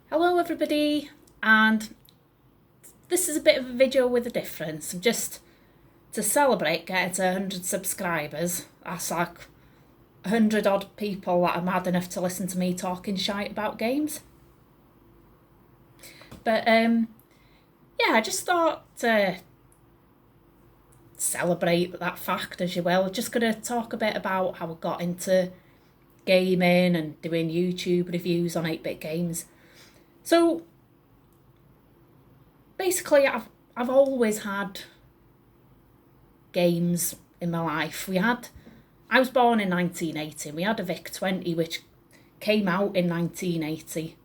Hello everybody, and this is a bit of a video with a difference. Just to celebrate getting to 100 subscribers. That's like 100 odd people that are mad enough to listen to me talking shite about games. But yeah, I just thought to celebrate that fact, as you will. Just gonna talk a bit about how I got into gaming and doing YouTube reviews on 8-bit games. So basically, I've always had games in my life. I was born in 1980. We had a VIC-20 which came out in 1980.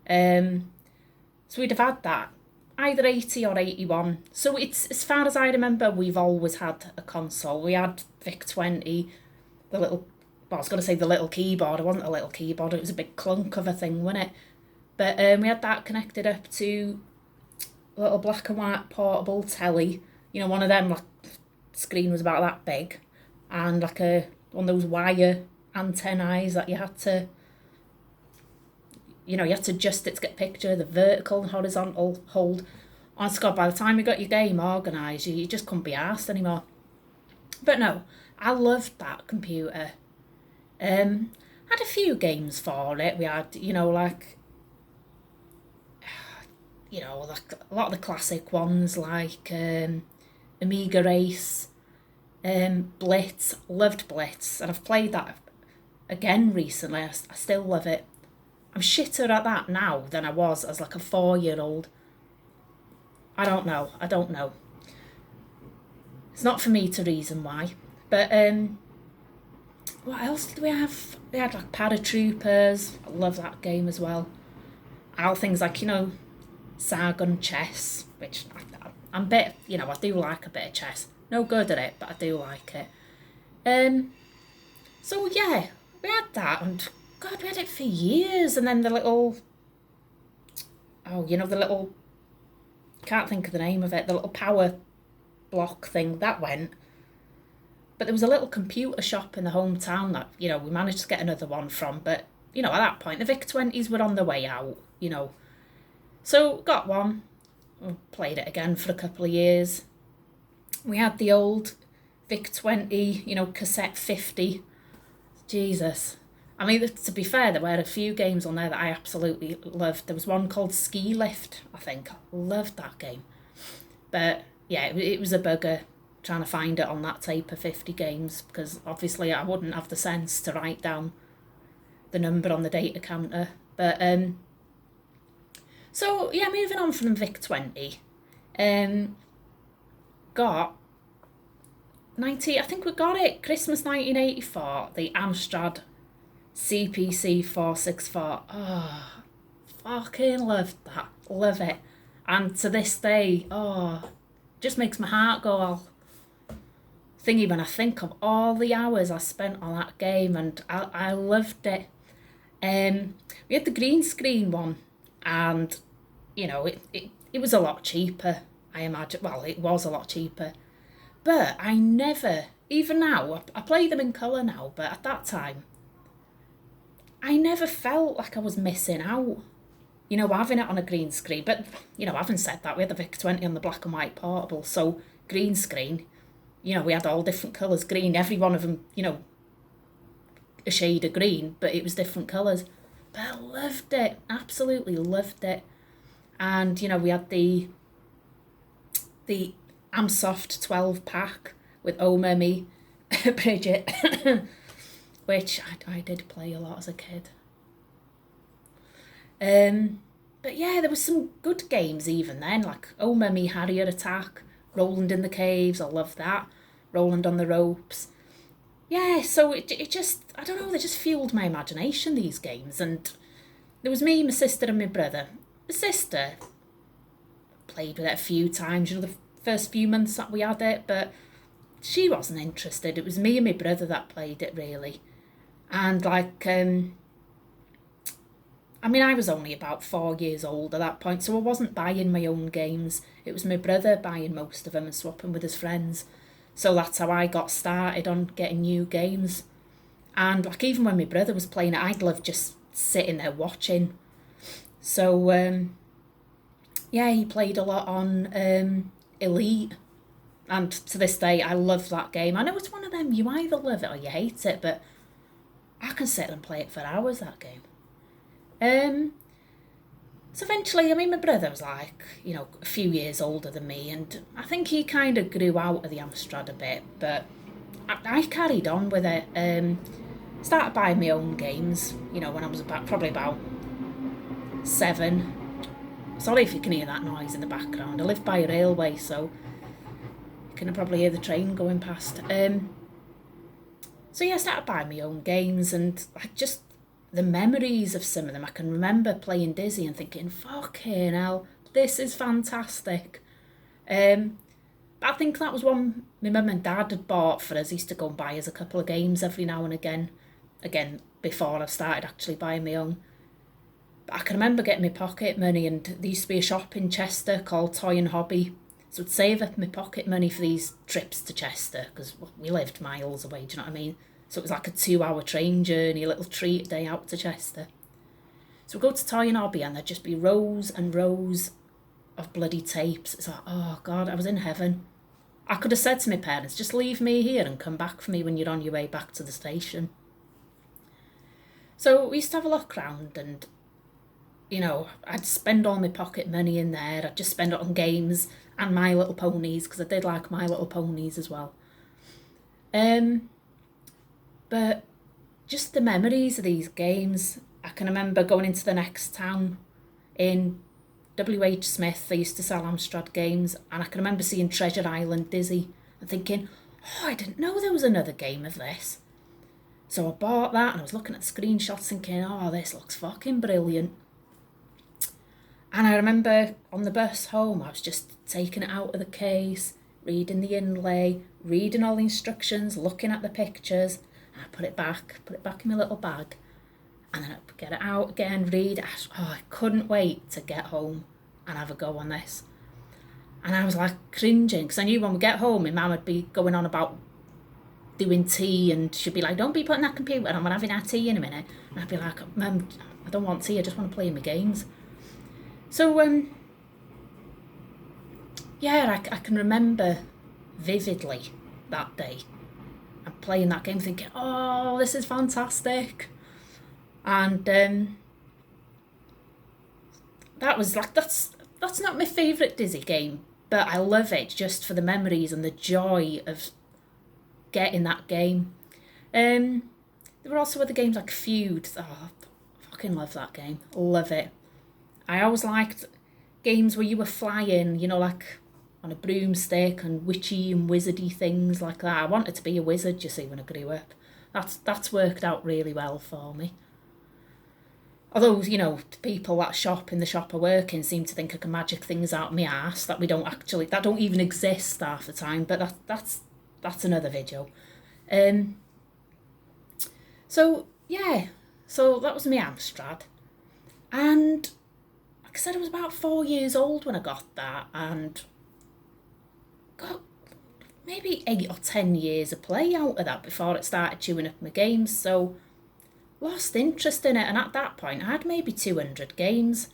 So we'd have had that either 80 or 81. So it's, as far as I remember, we've always had a console. We had VIC-20, the little, well, I was going to say the little keyboard. It wasn't a little keyboard. It was a big clunk of a thing, wasn't it? But we had that connected up to a little black and white portable telly. You know, one of them, like, screen was about that big. And like one of those wire antennae that you had to, you had to adjust it to get a picture, the vertical and horizontal hold. Honest God, by the time you got your game organised, you just couldn't be arsed anymore. But no, I loved that computer. Had a few games for it. We had, like a lot of the classic ones like Amiga Race, Blitz. Loved Blitz, and I've played that again recently. I still love it. I'm shitter at that now than I was as like a 4-year-old. I don't know. It's not for me to reason why. But what else did we have? We had like Paratroopers. I love that game as well. All things like, Sargon chess, which I'm a bit, I do like a bit of chess. No good at it, but I do like it. So yeah, we had that, and God, we had it for years. And then the little, the little, can't think of the name of it, the little power block thing, that went. But there was a little computer shop in the hometown that, we managed to get another one from. But, at that point, the VIC-20s were on the way out, So got one, played it again for a couple of years. We had the old VIC-20, cassette 50. Jesus. I mean, to be fair, there were a few games on there that I absolutely loved. There was one called Ski Lift, I think. I loved that game. But yeah, it was a bugger trying to find it on that type of 50 games, because obviously I wouldn't have the sense to write down the number on the data counter. But so yeah, moving on from VIC-20, got I think we got it Christmas 1984, the Amstrad CPC 464. Oh, fucking loved that. Love it. And to this day, just makes my heart go all thingy when I think of all the hours I spent on that game, and I loved it. We had the green screen one, and it was a lot cheaper, I imagine. Well, it was a lot cheaper, but I never, even now, I play them in colour now, but at that time I never felt like I was missing out, having it on a green screen. But having said that, we had the VIC-20 on the black and white portable, so green screen, we had all different colours. Green, every one of them, a shade of green, but it was different colours. But I loved it, absolutely loved it. And, we had the Amsoft 12-pack with Oma, me, Bridget, which I did play a lot as a kid. But yeah, there was some good games even then, like Oma, me, Harrier Attack, Roland in the Caves. I love that. Roland on the Ropes. Yeah, so it just, I don't know, they just fueled my imagination, these games. And there was me, my sister and my brother. My sister played with it a few times, the first few months that we had it, but she wasn't interested. It was me and my brother that played it, really. And like, I was only about 4 years old at that point, so I wasn't buying my own games. It was my brother buying most of them and swapping with his friends. So that's how I got started on getting new games. And like, even when my brother was playing it, I'd love just sitting there watching. So, yeah, he played a lot on Elite. And to this day, I love that game. I know it's one of them, you either love it or you hate it, but I can sit and play it for hours, that game. So eventually, I mean, my brother was like, a few years older than me, and I think he kind of grew out of the Amstrad a bit, but I carried on with it. Started buying my own games, when I was probably about 7. Sorry if you can hear that noise in the background. I live by a railway, so you can probably hear the train going past. So yeah, I started buying my own games, and just the memories of some of them. I can remember playing Dizzy and thinking, fucking hell, this is fantastic. But I think that was one my mum and dad had bought for us. He used to go and buy us a couple of games every now and again. Again, before I started actually buying my own. But I can remember getting my pocket money, and there used to be a shop in Chester called Toy and Hobby. So I'd save up my pocket money for these trips to Chester, because we lived miles away, do you know what I mean? So it was like a 2-hour train journey, a little treat day out to Chester. So we go to Toy and Hobby, and there'd just be rows and rows of bloody tapes. It's like, oh God, I was in heaven. I could have said to my parents, just leave me here and come back for me when you're on your way back to the station. So we used to have a look round, and I'd spend all my pocket money in there. I'd just spend it on games and My Little Ponies, because I did like My Little Ponies as well. But just the memories of these games. I can remember going into the next town in W.H. Smith. They used to sell Amstrad games, and I can remember seeing Treasure Island Dizzy and thinking, oh, I didn't know there was another game of this. So I bought that, and I was looking at the screenshots thinking, oh, this looks fucking brilliant. And I remember on the bus home, I was just taking it out of the case, reading the inlay, reading all the instructions, looking at the pictures. And I put it back in my little bag. And then I'd get it out again, read. I couldn't wait to get home and have a go on this. And I was like cringing, because I knew when we get home, my mum would be going on about doing tea, and she'd be like, don't be putting that computer on, we're having our tea in a minute. And I'd be like, Mum, I don't want tea, I just want to play my games. So, yeah, I can remember vividly that day and playing that game thinking, oh, this is fantastic. And that was like, that's not my favourite Dizzy game, but I love it just for the memories and the joy of getting that game. There were also other games like Feud. Oh, I fucking love that game. Love it. I always liked games where you were flying, like on a broomstick, and witchy and wizardy things like that. I wanted to be a wizard, you see, when I grew up. That's worked out really well for me. Although, people that shop in the shop I work in seem to think I can magic things out of my arse that don't even exist half the time, but that's another video. So that was my Amstrad. And like I said, I was about 4 years old when I got that, and got maybe 8 or 10 years of play out of that before it started chewing up my games. So lost interest in it, and at that point I had maybe 200 games.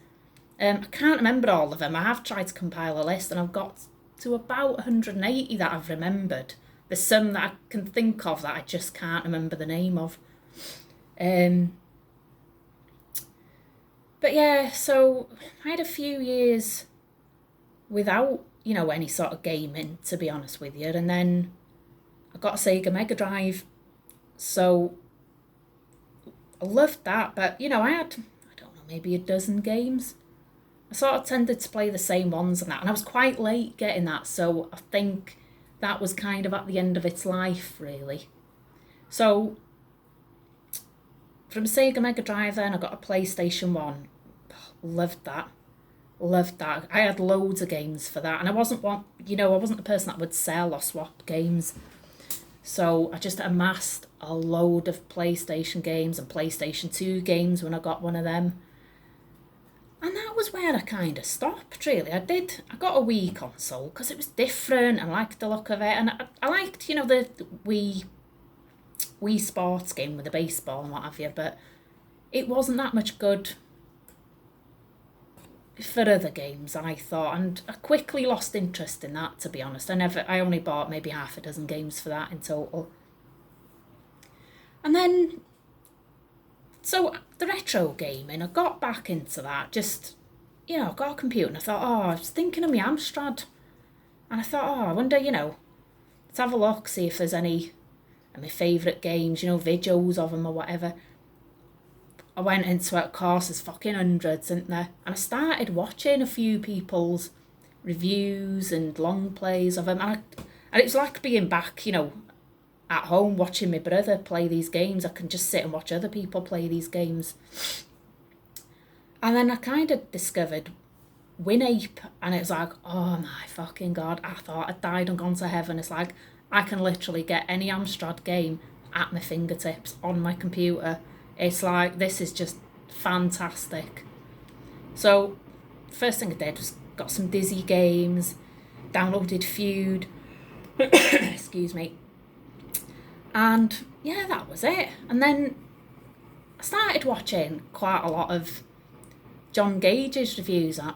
I can't remember all of them. I have tried to compile a list, and I've got to about 180 that I've remembered. There's some that I can think of that I just can't remember the name of. But yeah, so I had a few years without, any sort of gaming, to be honest with you. And then I got a Sega Mega Drive. So I loved that. But, I had, I don't know, maybe a dozen games. I sort of tended to play the same ones and that. And I was quite late getting that. So I think that was kind of at the end of its life, really. So from Sega Mega Drive then, I got a PlayStation 1. Loved that. I had loads of games for that. And I wasn't the person that would sell or swap games. So I just amassed a load of PlayStation games and PlayStation 2 games when I got one of them. And that was where I kind of stopped, really. I got a Wii console because it was different. I liked the look of it. And I liked, the Wii Sports game with the baseball and what have you. But it wasn't that much good for other games, I thought, and I quickly lost interest in that, to be honest. I only bought maybe half a dozen games for that in total. And then, so the retro gaming, I got back into that, just, I got a computer and I thought, I was thinking of my Amstrad. And I thought, I wonder, let's have a look, see if there's any of my favourite games, videos of them or whatever. I went into it, of course, there's fucking hundreds, isn't there? And I started watching a few people's reviews and long plays of them. And it was like being back, at home watching my brother play these games. I can just sit and watch other people play these games. And then I kind of discovered WinApe, and it was like, oh my fucking God, I thought I'd died and gone to heaven. It's like, I can literally get any Amstrad game at my fingertips on my computer. It's like, this is just fantastic. So, first thing I did was got some Dizzy games, downloaded Feud, excuse me, and yeah, that was it. And then I started watching quite a lot of John Gage's reviews. That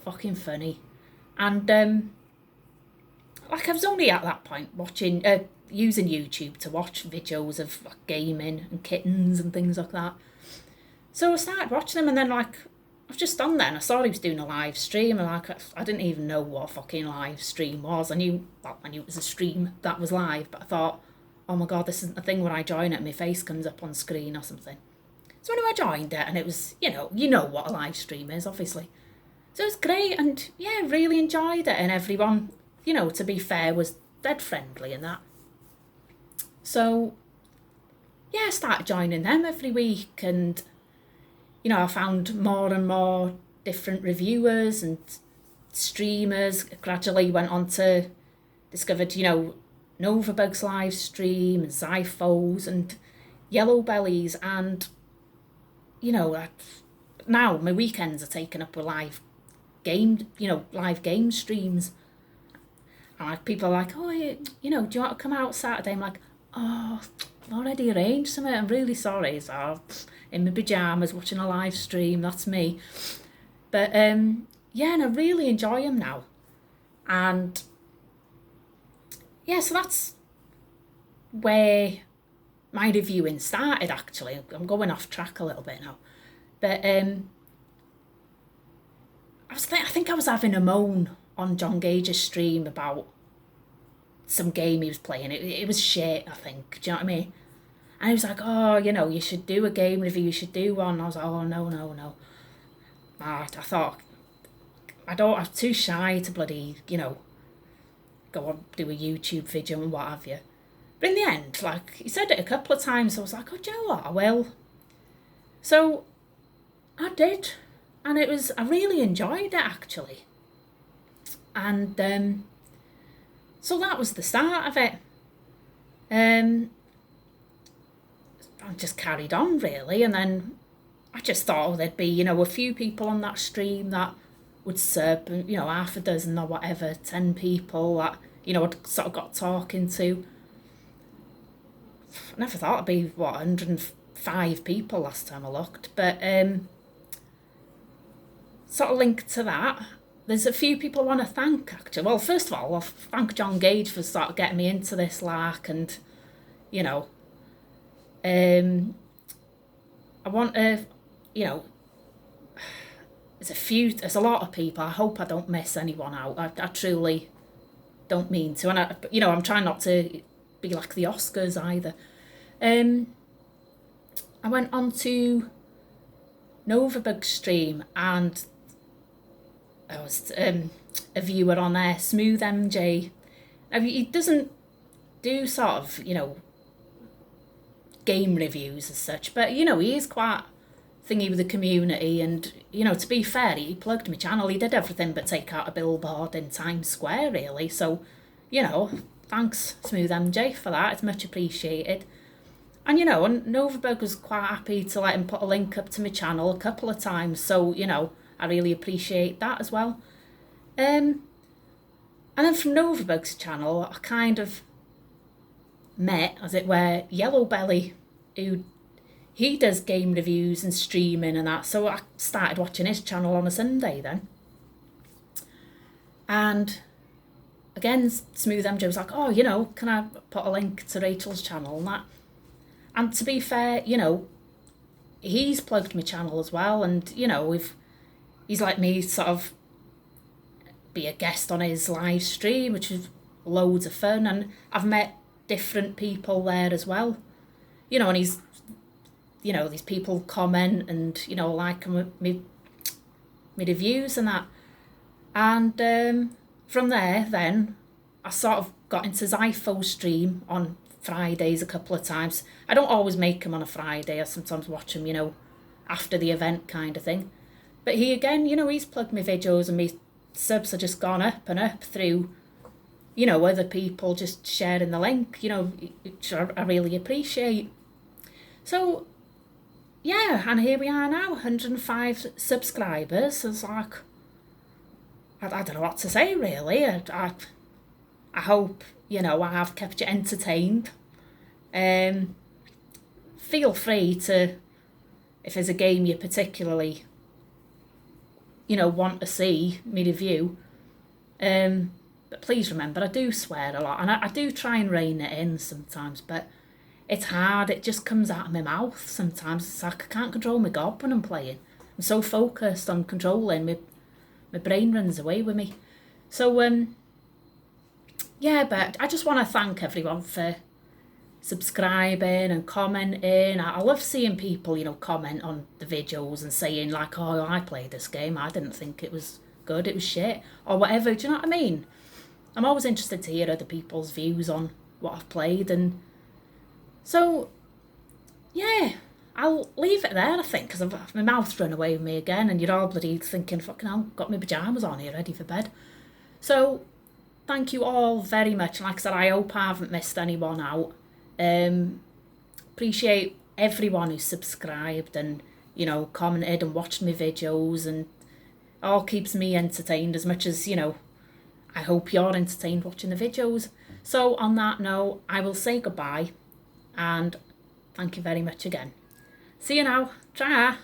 fucking funny. And I was only at that point watching, using YouTube to watch videos of gaming and kittens and things like that. So I started watching them, and then I was just on there and I saw he was doing a live stream, and I didn't even know what a fucking live stream was. I knew it was a stream that was live, but I thought, oh my God, this isn't a thing where I join it and my face comes up on screen or something. So anyway, I joined it, and it was, you know what a live stream is, obviously. So it was great, and yeah, really enjoyed it, and everyone, to be fair, was dead friendly and that. So, yeah, I started joining them every week, and, I found more and more different reviewers and streamers. Gradually went on to discovered, Novabug's live stream, and Zyphos, and Yellow Bellies, and, now my weekends are taken up with live game streams. And people are like, oh, do you want to come out Saturday? I'm like, oh, I've already arranged something. I'm really sorry. So in my pyjamas watching a live stream, that's me. But yeah, and I really enjoy them now. And yeah, so that's where my reviewing started, actually. I'm going off track a little bit now. But I think I was having a moan on John Gage's stream about some game he was playing. It was shit, I think. Do you know what I mean? And he was like, oh, you should do a game review, you should do one. I was like, oh, no. I thought, I'm too shy to bloody, go on, do a YouTube video and what have you. But in the end, he said it a couple of times, so I was like, oh, do you know what, I will. So I did, and I really enjoyed it, actually. And so that was the start of it. I just carried on, really, and then I just thought there'd be, a few people on that stream that would serve, half a dozen or whatever, 10 people that, I'd sort of got talking to. I never thought it'd be, 105 people last time I looked, but sort of linked to that, there's a few people I want to thank, actually. Well, first of all, I'll thank John Gage for sort of getting me into this lark, and, I want to, there's a lot of people. I hope I don't miss anyone out. I truly don't mean to. And, I'm trying not to be like the Oscars either. I went on to Novabug's stream, and there was a viewer on there, Smooth MJ. Now, he doesn't do sort of, game reviews as such, but, he is quite thingy with the community, and, to be fair, he plugged my channel. He did everything but take out a billboard in Times Square, really. So, thanks, Smooth MJ, for that. It's much appreciated. And, and Novabug was quite happy to let him put a link up to my channel a couple of times. So, I really appreciate that as well. And then from Novabug's channel, I kind of met, as it were, Yellow Belly, who, he does game reviews and streaming and that. So I started watching his channel on a Sunday then. And again, Smooth MJ was like, oh, you know, can I put a link to Rachel's channel and that? And to be fair, you know, he's plugged my channel as well. And, you know, he's let me sort of be a guest on his live stream, which is loads of fun. And I've met different people there as well. You know, and he's, you know, these people comment and, you know, like me reviews and that. And from there, then, I sort of got into Zypho stream on Fridays a couple of times. I don't always make them on a Friday. I sometimes watch them, you know, after the event kind of thing. But he, again, you know, he's plugged my videos and my subs have just gone up and up through, you know, other people just sharing the link, you know, which I really appreciate. So, yeah, and here we are now, 105 subscribers. It's like, I don't know what to say, really. I hope, you know, I have kept you entertained. Feel free to, if there's a game you particularly, you know, want to see me review, but please remember, I do swear a lot, and I do try and rein it in sometimes, but it's hard. It just comes out of my mouth sometimes. It's like I can't control my gob when I'm playing. I'm so focused on controlling, my brain runs away with me. So, yeah, but I just want to thank everyone for subscribing and commenting. I love seeing people, you know, comment on the videos and saying like, oh, I played this game, I didn't think it was good, it was shit, or whatever. Do you know what I mean? I'm always interested to hear other people's views on what I've played. And so, yeah, I'll leave it there, I think, because my mouth's run away with me again, and you're all bloody thinking, fucking hell, got my pyjamas on here, ready for bed. So, thank you all very much. Like I said, I hope I haven't missed anyone out. Appreciate everyone who's subscribed and, you know, commented and watched my videos, and all keeps me entertained as much as, you know, I hope you're entertained watching the videos. So, on that note, I will say goodbye, and thank you very much again. See you now. Ta.